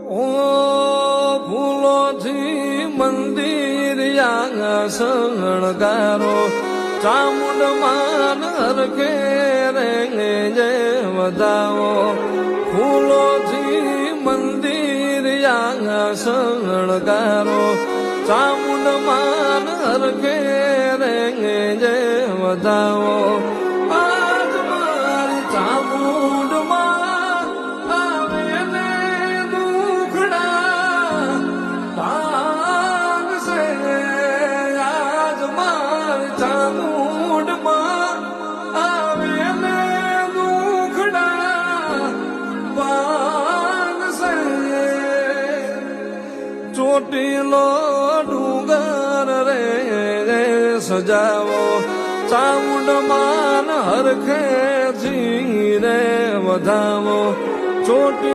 ઓ ફૂલોથી મંદિર શણગારો ચામુંડ માન હરખે રેંગે જય વધાવો ફૂલોથી મંદિર શણગારો ચામુંડ માન હરખે રેંગે જય વધાવો આજ મારી ચામુંડમાં આવે ને દુખડા ભાગશે આજ મારી ચામુંડમાં આવે ને દુખડા ભાગશે ચોટીલો ડુંગર રે સજાવો ચામુંડ માન હરખે જી રે વધાવો ચોટી